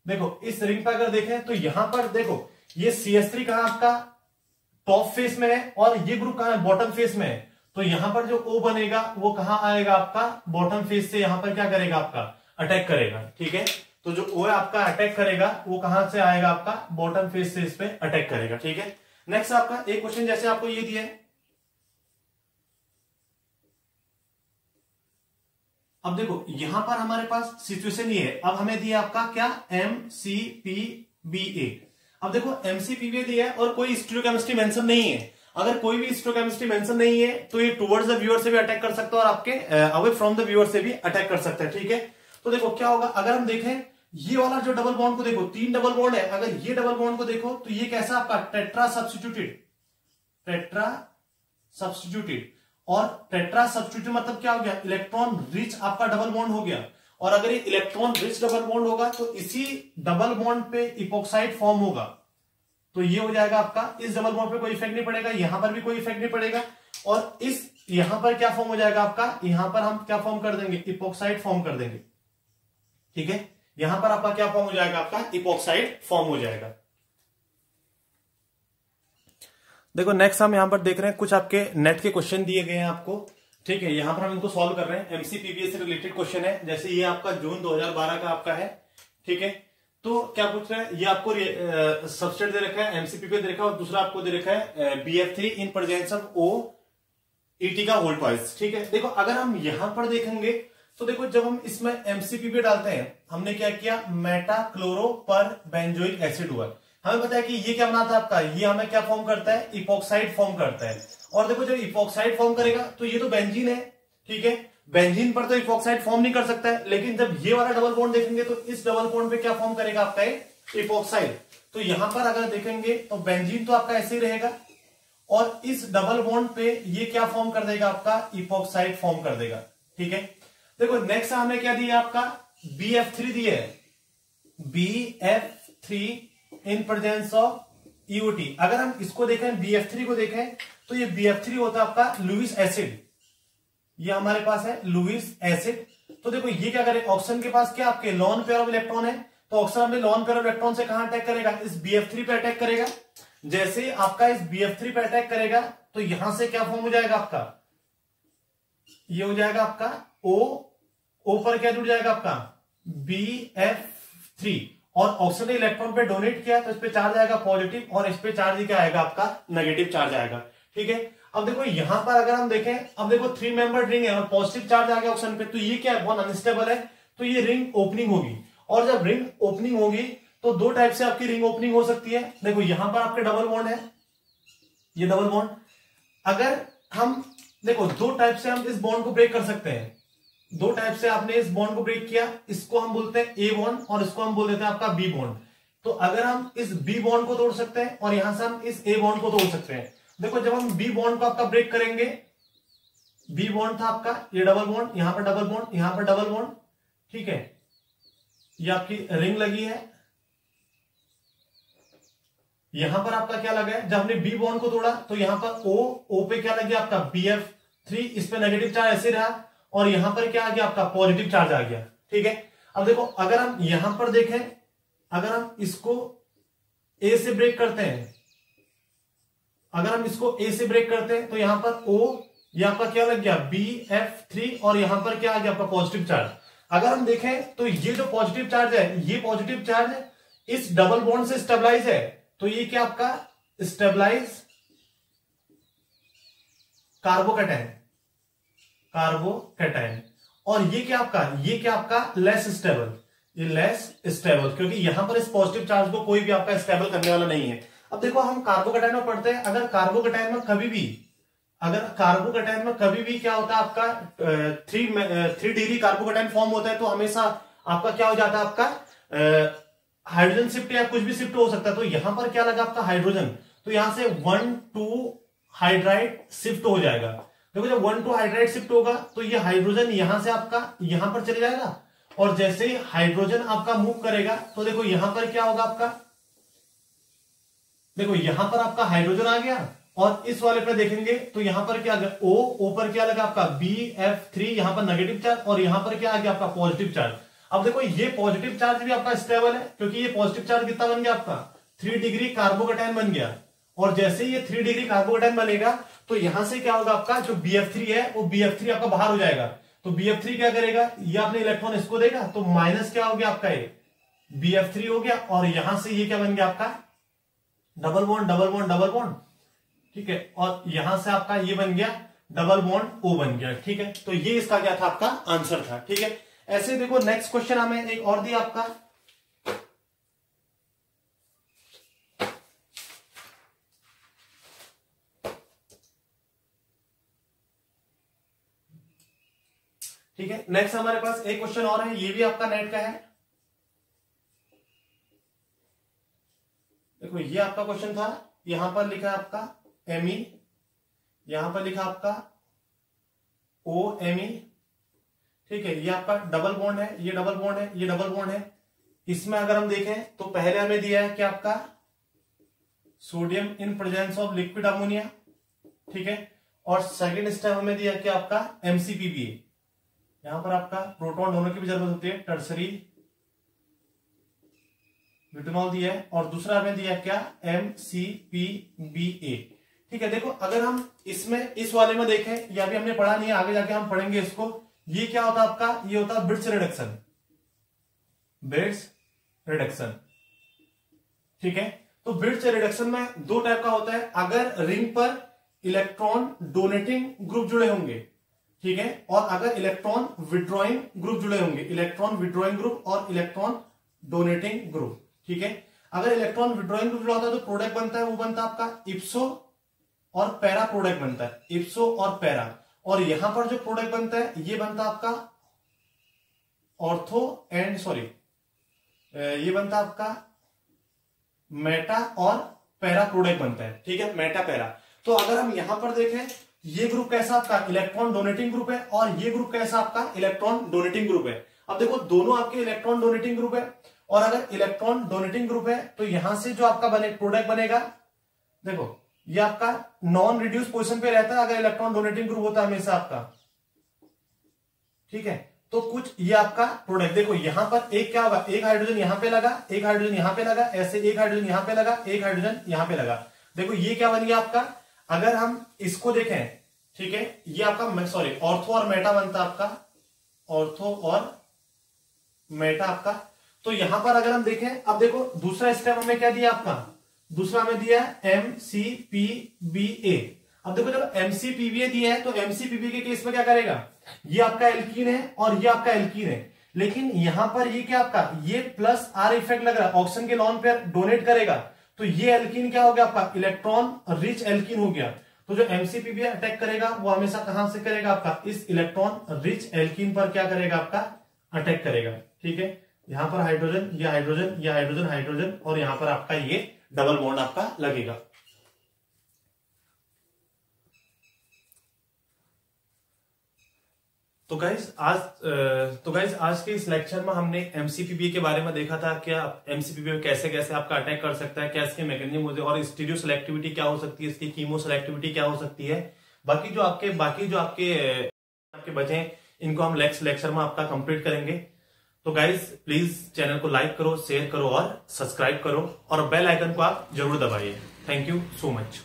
देखो इस रिंग पर अगर देखें तो यहां पर देखो ये CH3 कहां आपका टॉप फेस में है, और ये ग्रुप कहां है, बॉटम फेस में है। तो यहां पर जो O बनेगा वो कहां आएगा आपका, बॉटम फेस से यहां पर क्या करेगा आपका, अटैक करेगा, ठीक है। तो जो O है आपका अटैक करेगा वो कहां से आएगा आपका, बॉटम फेस से इस पे अटैक करेगा, ठीक है। नेक्स्ट आपका एक क्वेश्चन जैसे आपको ये दिया है, अब देखो यहां पर हमारे पास सिचुएशन ये है, अब हमें दिया आपका क्या, MCPBA। अब देखो MCPBA दिया है और कोई स्टीरियोकेमिस्ट्री मेंशन नहीं है। अगर कोई भी स्टीरियोकेमिस्ट्री मेंशन नहीं है तो ये टुवर्ड्स द व्यूअर से भी अटैक कर सकता है और आपके अवे फ्रॉम द व्यूअर से भी अटैक कर सकता है, ठीक है। तो देखो क्या होगा, अगर हम देखें ये वाला जो डबल बॉन्ड को देखो, 3 डबल बॉन्ड है, अगर ये डबल बॉन्ड को देखो तो ये कैसा आपका टेट्रा सब्स्टिट्यूटेड, और टेट्रा सब्स्टिट्यूट मतलब क्या हो गया, इलेक्ट्रॉन रिच आपका डबल बॉन्ड हो गया। और अगर ये इलेक्ट्रॉन रिच डबल बॉन्ड होगा तो इसी डबल बॉन्ड पे इपोक्साइड फॉर्म होगा, तो ये हो जाएगा आपका, इस डबल बॉन्ड पे कोई इफेक्ट नहीं पड़ेगा, यहां पर भी कोई इफेक्ट नहीं पड़ेगा, और इस यहां पर क्या फॉर्म हो जाएगा आपका, यहां पर हम क्या फॉर्म कर देंगे, इपोक्साइड फॉर्म कर देंगे, ठीक है। यहां पर आपका क्या फॉर्म हो जाएगा, आपका इपोक्साइड फॉर्म हो जाएगा। देखो नेक्स्ट हम यहां पर देख रहे हैं, कुछ आपके नेट के क्वेश्चन दिए गए हैं आपको, ठीक है। यहां पर हम इनको सॉल्व कर रहे हैं, MCPBA से रिलेटेड क्वेश्चन है। जैसे ये आपका जून 2012 का आपका है, ठीक है। तो क्या पूछ रहा है, ये आपको सबस्टेट दे रखा है, MCPBA दे रखा है, और दूसरा आपको दे रखा है BF3 in presence of OET का होल ट्वाइस, ठीक है। देखो अगर हम यहां पर देखेंगे तो देखो जब हम इसमें MCPBA डालते हैं, हमने क्या किया, मेटाक्लोरोपरबेंजोइक एसिड हुआ। हमें पता है कि ये क्या बनाता है आपका, ये हमें क्या फॉर्म करता है, इपोक्साइड फॉर्म करता है। और देखो जब इपोक्साइड फॉर्म करेगा तो ये तो बेंजीन है, ठीक है। बेंजीन पर तो इपॉक्साइड फॉर्म नहीं कर सकता है, लेकिन जब ये वाला डबल बॉन्ड देखेंगे तो इस डबल बॉन्ड पे क्या फॉर्म करेगा आपका इपॉक्साइड। तो यहां पर अगर देखेंगे तो बेंजीन तो आपका ऐसे ही रहेगा, और इस डबल बॉन्ड पे ये क्या फॉर्म कर देगा आपका इपॉक्साइड फॉर्म कर देगा। ठीक है, देखो नेक्स्ट हमने क्या दिया आपका BF3 दिया है, BF3 in presence of EOT। अगर हम इसको देखें BF3 को देखें तो ये BF3 होता है आपका लुईस एसिड, ये हमारे पास है लुईस एसिड। तो देखो ये क्या करे, ऑक्सीजन के पास क्या आपके लॉन पेयर ऑफ इलेक्ट्रॉन है, तो ऑक्सीजन अपने लॉन पेयर ऑफ इलेक्ट्रॉन से कहां अटैक करेगा, इस BF3 पे अटैक करेगा। जैसे आपका इस BF3 पे अटैक करेगा तो यहां से क्या फॉर्म हो जाएगा आपका, ये हो जाएगा आपका O पर क्या जुड़ जाएगा आपका BF3, और ऑक्सीजन ने इलेक्ट्रॉन पे डोनेट किया तो इस पे चार्ज आएगा पॉजिटिव, और इस पे चार्ज क्या आएगा आपका नेगेटिव चार्ज आएगा। ठीक है, अब देखो यहां पर अगर हम देखें, अब देखो 3 मेंबर रिंग है और पॉजिटिव चार्ज आ गया ऑक्सीजन पे, तो ये क्या है, बहुत अनस्टेबल है, तो ये रिंग ओपनिंग होगी। और जब रिंग ओपनिंग होगी तो दो टाइप से आपकी रिंग ओपनिंग हो सकती है। देखो यहां पर आपके डबल बॉन्ड है, ये डबल बॉन्ड, अगर हम देखो दो टाइप से हम इस बॉन्ड को ब्रेक कर सकते हैं, दो टाइप से आपने इस बॉन्ड को ब्रेक किया, इसको हम बोलते हैं A बॉन्ड और इसको हम बोल देते हैं आपका B बॉन्ड। तो अगर हम इस B बॉन्ड को तोड़ सकते हैं और यहां से हम इस A बॉन्ड को तोड़ सकते हैं। देखो जब हम B बॉन्ड को आपका ब्रेक करेंगे, B बॉन्ड था आपका, ये डबल बॉन्ड, यहां पर डबल बॉन्ड, यहां पर डबल बॉन्ड। ठीक है, ये आपकी रिंग लगी है, यहां पर आपका क्या लगा है, जब हमने B बॉन्ड को तोड़ा तो यहां पर O पे क्या लग गया आपका BF3, इस पे नेगेटिव चार्ज ऐसे रहा, और यहां पर क्या आ गया आपका पॉजिटिव चार्ज आ गया। ठीक है, अब देखो अगर हम यहां पर देखें, अगर हम इसको A से ब्रेक करते हैं, अगर हम इसको A से ब्रेक करते हैं तो यहां पर O, यहां पर क्या लग गया BF3, और यहां पर क्या आ गया आपका पॉजिटिव चार्ज। अगर हम देखें तो ये जो पॉजिटिव चार्ज है, ये पॉजिटिव चार्ज इस डबल बॉन्ड से स्टेबलाइज है, तो ये क्या आपका स्टेबलाइज कार्बोकैटायन, कार्बोकैटायन। और ये क्या आपका, ये क्या आपका लेस स्टेबल, ये लेस स्टेबल, क्योंकि यहां पर इस पॉजिटिव चार्ज को कोई भी आपका स्टेबल करने वाला नहीं है। अब देखो हम कार्बोकैटायन में पढ़ते हैं, अगर कार्बोकैटायन में कभी भी, अगर कार्बोकैटायन में कभी भी क्या होता है आपका 3 डिग्री कार्बोकैटायन फॉर्म होता है, तो हमेशा आपका क्या हो जाता है, आपका हाइड्रोजन शिफ्ट या कुछ भी शिफ्ट हो सकता है। तो यहां पर क्या लगा आपका हाइड्रोजन, तो यहां से 1,2 हाइड्राइड शिफ्ट हो जाएगा। देखो जब 1,2 हाइड्राइड शिफ्ट होगा तो ये हाइड्रोजन यहां से आपका यहां पर चले जाएगा, और जैसे ही हाइड्रोजन आपका मूव करेगा तो देखो यहां पर क्या होगा आपका, देखो यहां पर आपका हाइड्रोजन आ गया, और इस वाले पे देखेंगे तो यहां पर क्या आ गया O पर क्या लगा आपका BF3, यहां पर नेगेटिव चार्ज, और यहां पर क्या आ गया आपका पॉजिटिव चार्ज। अब देखो ये पॉजिटिव चार्ज भी आपका स्टेबल है, क्योंकि ये पॉजिटिव चार्ज कितना बन गया आपका 3 डिग्री कार्बोकैटायन बन गया, और जैसे ये 3 डिग्री कार्बोकैटायन बनेगा तो यहां से क्या होगा आपका जो BF3 है वो BF3 आपका बाहर हो जाएगा। तो BF3 क्या करेगा, ये अपने इलेक्ट्रॉन इसको देगा, तो माइनस क्या हो गया आपका ये BF3 हो गया, और यहां से ये क्या बन गया आपका double bond double bond double bond. ठीक है, और यहां से आपका ये बन गया डबल बॉन्ड O बन गया। ठीक है, तो ये इसका क्या था आपका आंसर था। ठीक है, ऐसे देखो नेक्स्ट क्वेश्चन हमें एक और दिया आपका, ठीक है, नेक्स्ट हमारे पास एक क्वेश्चन और है, ये भी आपका नेट का है। देखो ये आपका क्वेश्चन था, यहां पर लिखा है आपका Me, यहां पर लिखा आपका OMe। ठीक है, ये आपका डबल बॉन्ड है, ये डबल बॉन्ड है, ये डबल बॉन्ड है। इसमें अगर हम देखें तो पहले हमें दिया है क्या आपका sodium in presence of liquid ammonia. ठीक है, और सेकंड स्टेप हमें दिया क्या आपका MCPBA, यहां पर आपका प्रोटॉन दोनों की भी जरूरत होती है, टर्सरी ब्यूटेनॉल दिया है, और दूसरा हमें दिया क्या MCPBA। ठीक है, देखो अगर हम इसमें इस वाले में देखें, या भी हमने पढ़ा नहीं है, आगे जाके हम पढ़ेंगे इसको। ये क्या होता है आपका, ये होता है बिट्स रिडक्शन, बिट्स रिडक्शन। ठीक है, तो बिट्स रिडक्शन में दो टाइप का होता है, अगर रिंग पर इलेक्ट्रॉन डोनेटिंग ग्रुप जुड़े होंगे, ठीक है, और अगर इलेक्ट्रॉन विड्रॉइंग ग्रुप जुड़े होंगे, इलेक्ट्रॉन विड्रॉइंग ग्रुप और इलेक्ट्रॉन डोनेटिंग ग्रुप। ठीक है, अगर इलेक्ट्रॉन विड्रॉइंग ग्रुप जुड़ा होता है तो प्रोडक्ट बनता है, वो बनता है आपका इप्सो और पैरा प्रोडक्ट बनता है, इप्सो और पैरा। और यहां पर जो प्रोडक्ट बनता है ये बनता आपका ऑर्थो एंड ये बनता आपका मेटा और पैरा प्रोडक्ट बनता है, ठीक है, मेटा पैरा। तो अगर हम यहां पर देखें, ये ग्रुप कैसा आपका इलेक्ट्रॉन डोनेटिंग ग्रुप है और ये ग्रुप कैसा आपका इलेक्ट्रॉन डोनेटिंग ग्रुप है। अब देखो दोनों आपके इलेक्ट्रॉन डोनेटिंग ग्रुप है, और अगर इलेक्ट्रॉन डोनेटिंग ग्रुप है तो यहां से जो आपका प्रोडक्ट बनेगा, देखो ये आपका नॉन रिड्यूस पोजीशन पे रहता है अगर इलेक्ट्रॉन डोनेटिंग ग्रुप होता है हमेशा आपका, ठीक है। तो कुछ ये आपका प्रोडक्ट देखो यहां पर एक क्या होगा, एक हाइड्रोजन यहां पे लगा, एक हाइड्रोजन यहां पे लगा, ऐसे एक हाइड्रोजन यहां पे लगा, एक हाइड्रोजन यहां पे लगा। देखो ये क्या बन गया आपका, अगर हम इसको देखें, ठीक है, ये आपका सॉरी ऑर्थो और मेटा बनता आपका, ऑर्थो और मेटा आपका। तो यहां पर अगर हम देखें, अब देखो दूसरा स्टेप हमें क्या दिया आपका, दूसरा हमें दिया है MCPBA। अब देखो जब MCPBA दिया है तो MCPBA के केस में क्या करेगा, ये आपका एल्कीन है और ये आपका एल्कीन है, लेकिन यहां पर ये क्या आपका ये प्लस आर इफेक्ट लग रहा है, ऑक्सीजन के लॉन पेयर डोनेट करेगा, तो ये एल्कीन क्या हो गया आपका इलेक्ट्रॉन रिच एल्कीन हो गया। तो जो MCPBA अटैक करेगा वो हमेशा कहां से करेगा आपका, इस इलेक्ट्रॉन रिच एल्कीन पर क्या करेगा आपका अटैक करेगा, ठीक है। यहां पर हाइड्रोजन, ये हाइड्रोजन, ये हाइड्रोजन, हाइड्रोजन, और यहां पर आपका ये डबल बॉन्ड आपका लगेगा। तो गाइज आज के इस लेक्चर में हमने MCPBA के बारे में देखा था, क्या MCPBA कैसे कैसे आपका अटैक कर सकता है, क्या इसके मैकेनिज्म होते हैं, और स्टीरियो सेलेक्टिविटी क्या हो सकती है, इसकी कीमो सेलेक्टिविटी क्या हो सकती है। बाकी जो आपके बचे हैं इनको हम नेक्स्ट लेक्चर में आपका कंप्लीट करेंगे। तो गाइज प्लीज चैनल को लाइक करो, शेयर करो और सब्सक्राइब करो, और बेल आइकन को आप जरूर दबाइए। Thank you so much.